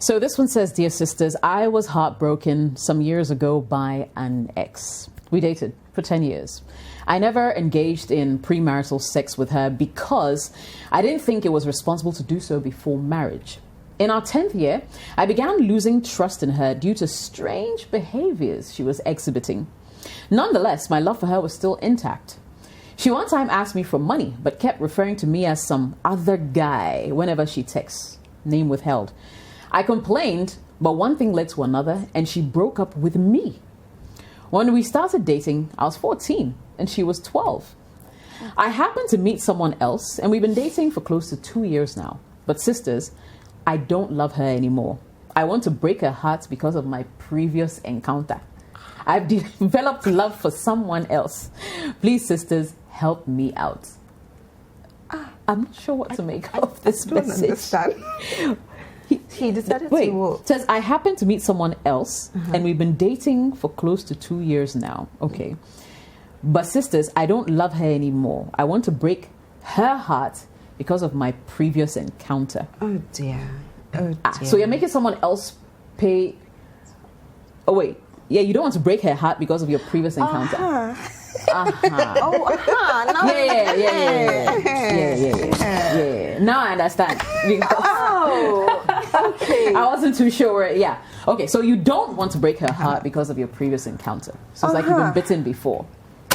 So this one says, Dear sisters, I was heartbroken some years ago by an ex. We dated for 10 years. I never engaged in premarital sex with her because I didn't think it was responsible to do so before marriage. In our 10th year, I began losing trust in her due to strange behaviors she was exhibiting. Nonetheless, my love for her was still intact. She one time asked me for money, but kept referring to me as some other guy whenever she texts. Name withheld. I complained, but one thing led to another, and she broke up with me. When we started dating, I was 14, and she was 12. I happened to meet someone else, and we've been dating for close to 2 years now. But sisters, I don't love her anymore. I want to break her heart because of my previous encounter. I've developed love for someone else. Please, sisters, help me out. I'm not sure what to make of this message. Understand. He decided Wait, to... says, I happen to meet someone else, and we've been dating for close to 2 years now. Okay. But sisters, I don't love her anymore. I want to break her heart because of my previous encounter. Oh, dear. Oh, dear. So you're making someone else pay... Oh, wait. Yeah, you don't want to break her heart because of your previous encounter. Oh, no. Yeah. Now I understand. Okay. I wasn't too sure. Yeah. Okay, so you don't want to break her heart because of your previous encounter. So it's like you've been bitten before.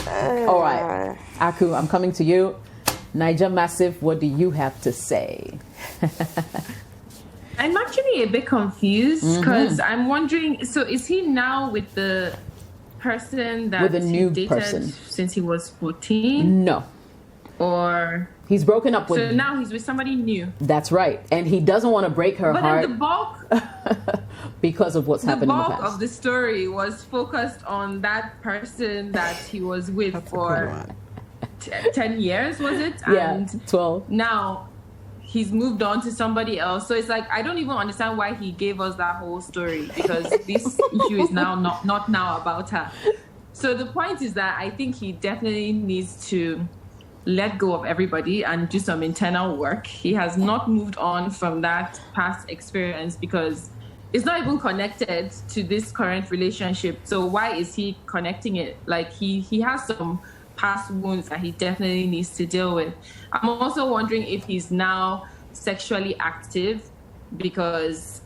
All right. Aku, I'm coming to you. Niger Massive, what do you have to say? I'm actually a bit confused because I'm wondering, so is he now with the person that With a new he dated person. since he was 14? No. Or... He's broken up with... So now he's with somebody new. That's right. And he doesn't want to break her But heart then the bulk because of what's happened in the past. of the story was focused on that person that he was with for 10 years, was it? Yeah, And 12. now he's moved on to somebody else. So it's like, I don't even understand why he gave us that whole story, because this issue is now not now about her. So the point is that I think he definitely needs to let go of everybody and do some internal work. He has not moved on from that past experience because it's not even connected to this current relationship. So why is he connecting it? Like he has some past wounds that he definitely needs to deal with. I'm also wondering if he's now sexually active, because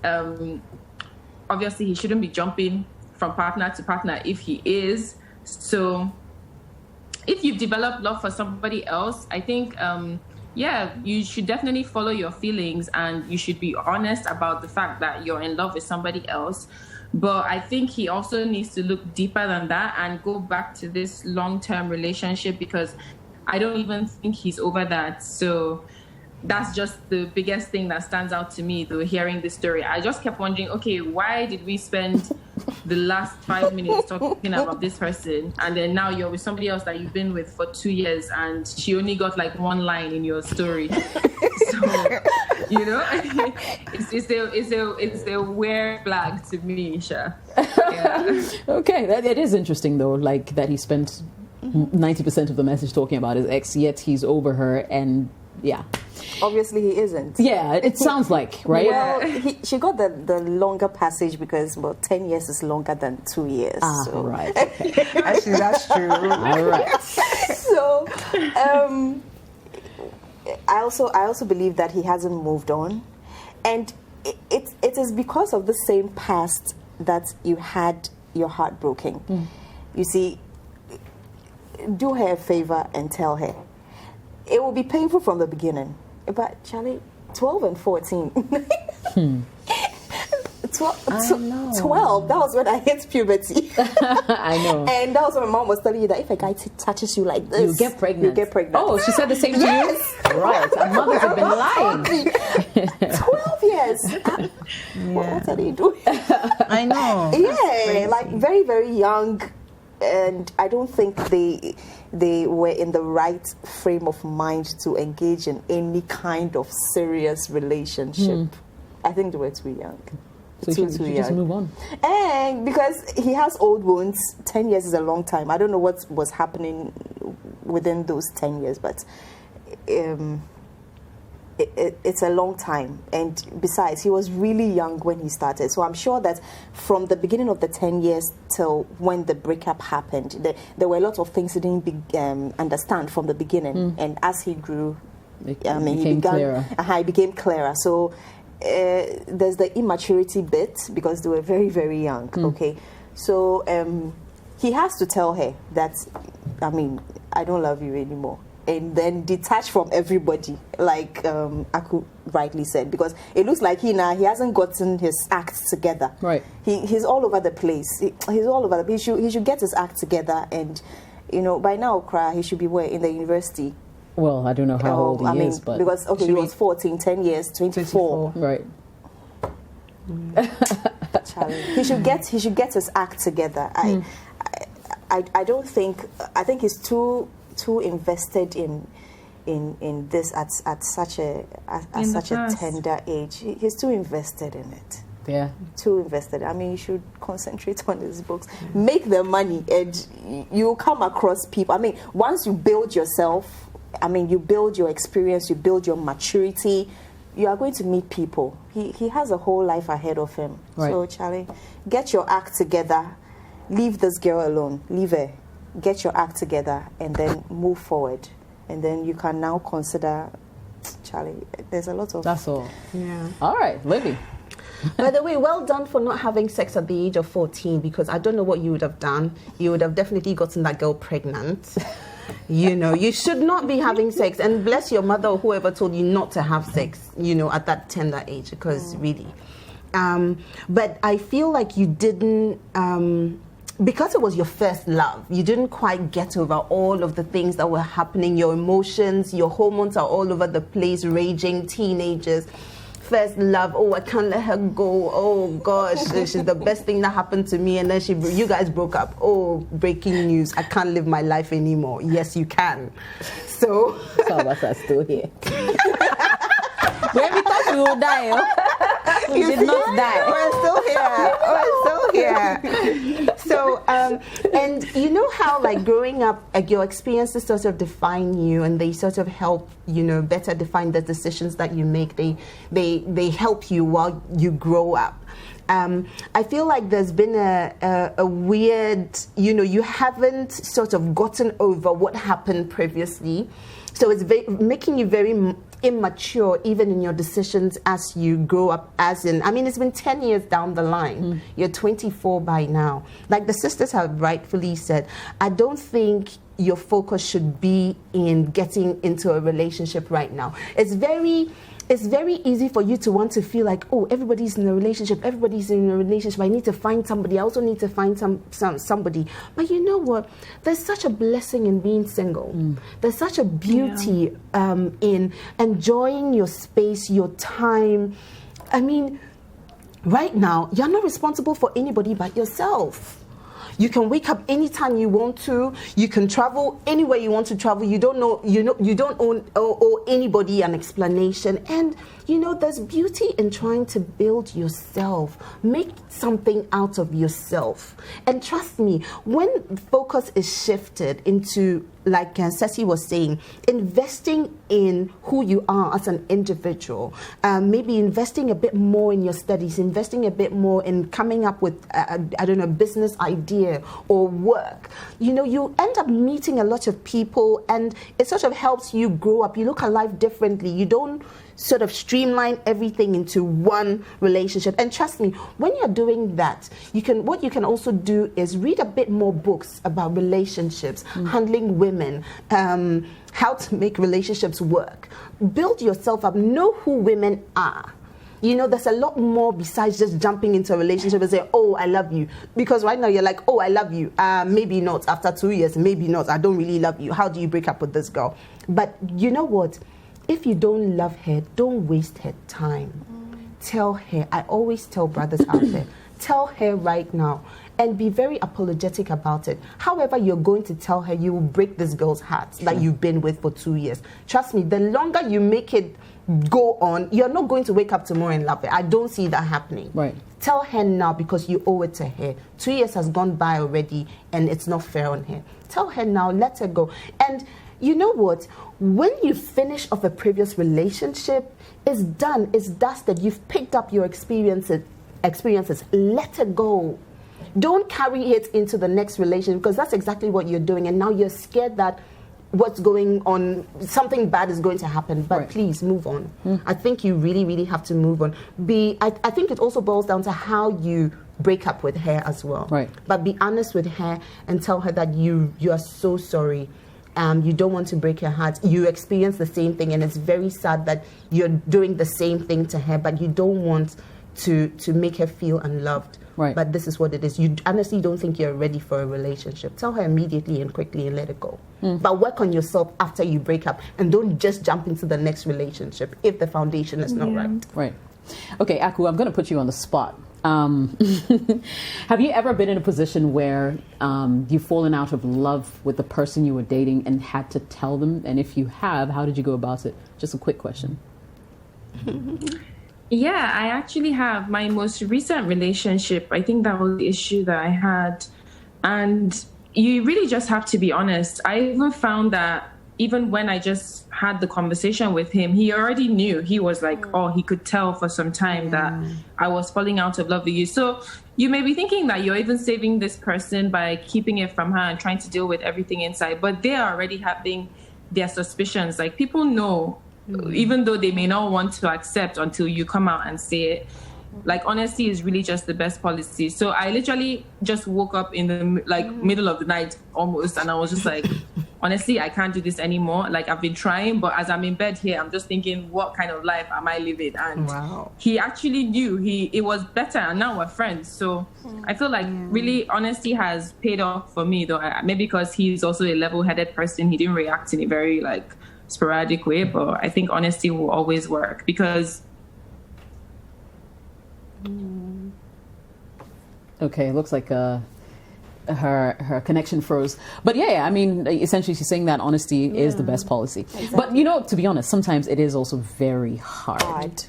obviously he shouldn't be jumping from partner to partner if he is. So if you've developed love for somebody else, I think, you should definitely follow your feelings and you should be honest about the fact that you're in love with somebody else. But I think he also needs to look deeper than that and go back to this long-term relationship, because I don't even think he's over that. So that's just the biggest thing that stands out to me, though, hearing this story. I just kept wondering, okay, why did we spend the last 5 minutes talking about this person, and then now you're with somebody else that you've been with for 2 years, and she only got like one line in your story? So, you know, it's a weird flag to me, Isha. Yeah. Okay, it is interesting though, like that he spent 90% of the message talking about his ex, yet he's over her, and yeah. Obviously, he isn't. Yeah, it sounds like, right? Well, she got the longer passage because, 10 years is longer than 2 years. So. Right. Okay. Actually, that's true. All right. So, I also believe that he hasn't moved on, and it is because of the same past that you had your heart broken. You see, do her a favor and tell her. It will be painful from the beginning, but Charlie, 12 and 14. 12, that was when I hit puberty. I know. And that was when my mom was telling you that if a guy touches you like this, you get pregnant. You get pregnant. Oh, she said the same to you? Right. Our mothers have been lying. 12 years. What are you doing? I know. Yeah, like very, very young. And I don't think they were in the right frame of mind to engage in any kind of serious relationship. I think they were too young. So you should just move on. And because he has old wounds, 10 years is a long time. I don't know what was happening within those 10 years, but it's a long time, and besides, he was really young when he started. So I'm sure that from the beginning of the 10 years till when the breakup happened, there were a lot of things he didn't understand from the beginning. And as he grew, he became clearer. So there's the immaturity bit, because they were very, very young. Okay, so he has to tell her that, I don't love you anymore, and then detach from everybody, like Aku rightly said, because it looks like he hasn't gotten his act together. Right. He's all over the place. He's all over the place. He should get his act together, and by now, he should be in the university. Well, I don't know how old he is, but because he was 14, 10 years, 24. Right. He should get his act together. I don't think. I think he's too invested in this at such a tender age. He's too invested in it. Yeah. Too invested. He should concentrate on his books, make the money, and you come across people. Once you build yourself, you build your experience, you build your maturity, you are going to meet people. He has a whole life ahead of him. Right. So, Charlie, get your act together. Leave this girl alone. Leave her. Get your act together, and then move forward. And then you can now consider, Charlie, there's a lot of... That's all. Yeah. All right, Libby. By the way, well done for not having sex at the age of 14, because I don't know what you would have done. You would have definitely gotten that girl pregnant. You should not be having sex. And bless your mother or whoever told you not to have sex, at that tender age, because really. But I feel like you didn't... because it was your first love, you didn't quite get over all of the things that were happening. Your emotions, your hormones are all over the place, raging, teenagers. First love, I can't let her go. Oh gosh, she's the best thing that happened to me. And then you guys broke up. Oh, breaking news, I can't live my life anymore. Yes, you can. So some of us are still here. When we thought we would die, we did not die. We're still here. So, and you know how, like, growing up, your experiences sort of define you, and they sort of help, better define the decisions that you make. They help you while you grow up. I feel like there's been a weird, you haven't sort of gotten over what happened previously. So it's making you very immature even in your decisions as you grow up, it's been 10 years down the line. You're 24 by now. Like the sisters have rightfully said, I don't think your focus should be in getting into a relationship right now. It's very easy for you to want to feel like, everybody's in a relationship, I need to find somebody, I also need to find somebody. But you know what? There's such a blessing in being single. There's such a beauty in enjoying your space, your time. Right now, you're not responsible for anybody but yourself. You can wake up anytime you want to. You can travel anywhere you want to travel. You don't owe anybody an explanation. And there's beauty in trying to build yourself. Make something out of yourself. And trust me, when focus is shifted into, like Ceci was saying, investing in who you are as an individual, maybe investing a bit more in your studies, investing a bit more in coming up with, a business idea or work, you end up meeting a lot of people, and it sort of helps you grow up. You look at life differently. You don't sort of streamline everything into one relationship. And trust me, when you're doing that, what you can also do is read a bit more books about relationships, handling women, how to make relationships work. Build yourself up. Know who women are. There's a lot more besides just jumping into a relationship and saying, I love you. Because right now you're like, I love you. Maybe not. After 2 years, maybe not. I don't really love you. How do you break up with this girl? But you know what? If you don't love her, don't waste her time. Tell her. I always tell brothers out there, tell her right now. And be very apologetic about it. However you're going to tell her, you will break this girl's heart that you've been with for 2 years. Trust me, the longer you make it go on, you're not going to wake up tomorrow and love her. I don't see that happening. Right. Tell her now, because you owe it to her. 2 years has gone by already, and it's not fair on her. Tell her now, let her go. And you know what? When you finish off a previous relationship, it's done, it's dusted. You've picked up your experiences. Let it go. Don't carry it into the next relationship, because that's exactly what you're doing. And now you're scared that what's going on, something bad is going to happen. But right. please move on. I think you really, really have to move on. I think it also boils down to how you break up with her as well. Right. But be honest with her and tell her that you are so sorry. You don't want to break her heart. You experience the same thing, and it's very sad that you're doing the same thing to her, but you don't want to make her feel unloved. Right. But this is what it is. You honestly don't think you're ready for a relationship. Tell her immediately and quickly and let it go. But work on yourself after you break up, and don't just jump into the next relationship if the foundation is not right. Right. Okay, Aku, I'm going to put you on the spot. Have you ever been in a position where you've fallen out of love with the person you were dating and had to tell them? And if you have, how did you go about it? Just a quick question. Yeah, I actually have. My most recent relationship, I think that was the issue that I had. And you really just have to be honest. I even found that even when I just had the conversation with him, he already knew. He was like, he could tell for some time that I was falling out of love with you. So you may be thinking that you're even saving this person by keeping it from her and trying to deal with everything inside, but they are already having their suspicions. Like, people know, even though they may not want to accept until you come out and say it. Like, honesty is really just the best policy. So I literally just woke up in the middle of the night almost, and I was just like, honestly, I can't do this anymore. Like, I've been trying, but as I'm in bed here, I'm just thinking, what kind of life am I living? And he actually knew it was better, and now we're friends. So I feel like really honesty has paid off for me, though. Maybe because he's also a level-headed person, he didn't react in a very sporadic way, but I think honesty will always work, because Okay, it looks like her connection froze. But yeah, I mean, essentially she's saying that honesty is the best policy. Exactly. But, to be honest, sometimes it is also very hard.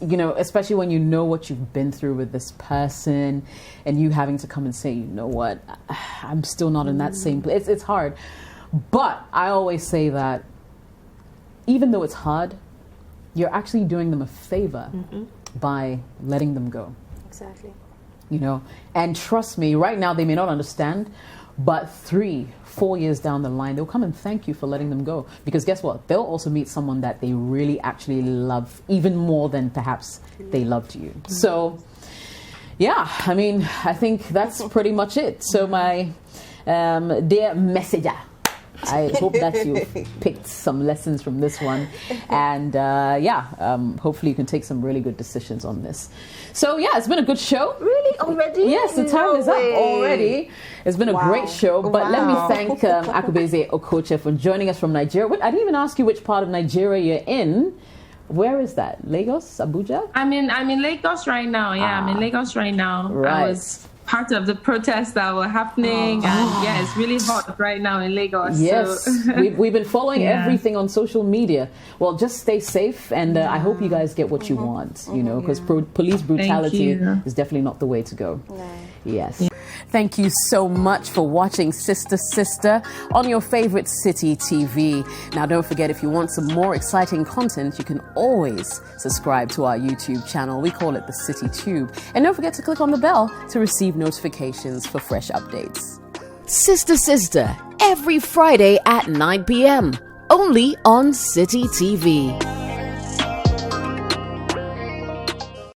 Especially when you know what you've been through with this person and you having to come and say, you know what, I'm still not in that same place. It's hard. But I always say that even though it's hard, you're actually doing them a favor by letting them go. Exactly. And trust me, right now they may not understand, but 3-4 years down the line, they'll come and thank you for letting them go. Because guess what? They'll also meet someone that they really actually love, even more than perhaps they loved you. So, yeah, I mean, I think that's pretty much it. So my dear messenger, I hope that you've picked some lessons from this one. And hopefully you can take some really good decisions on this. So yeah, it's been a good show. Really? Already? Yes, the time is up already. It's been a great show. But let me thank Akubeze Okoche for joining us from Nigeria. I didn't even ask you which part of Nigeria you're in. Where is that? Lagos? Abuja? I'm in Lagos right now. Yeah, I'm in Lagos right now. Right. I was part of the protests that were happening, and it's really hot right now in Lagos. Yes, so. we've been following everything on social media. Well, just stay safe, and I hope you guys get what you want, because police brutality is definitely not the way to go. No. Yes. Yeah. Thank you so much for watching Sister on your favorite City TV. Now, don't forget, if you want some more exciting content, you can always subscribe to our YouTube channel. We call it the City Tube. And don't forget to click on the bell to receive notifications for fresh updates. Sister, every Friday at 9 p.m. only on City TV.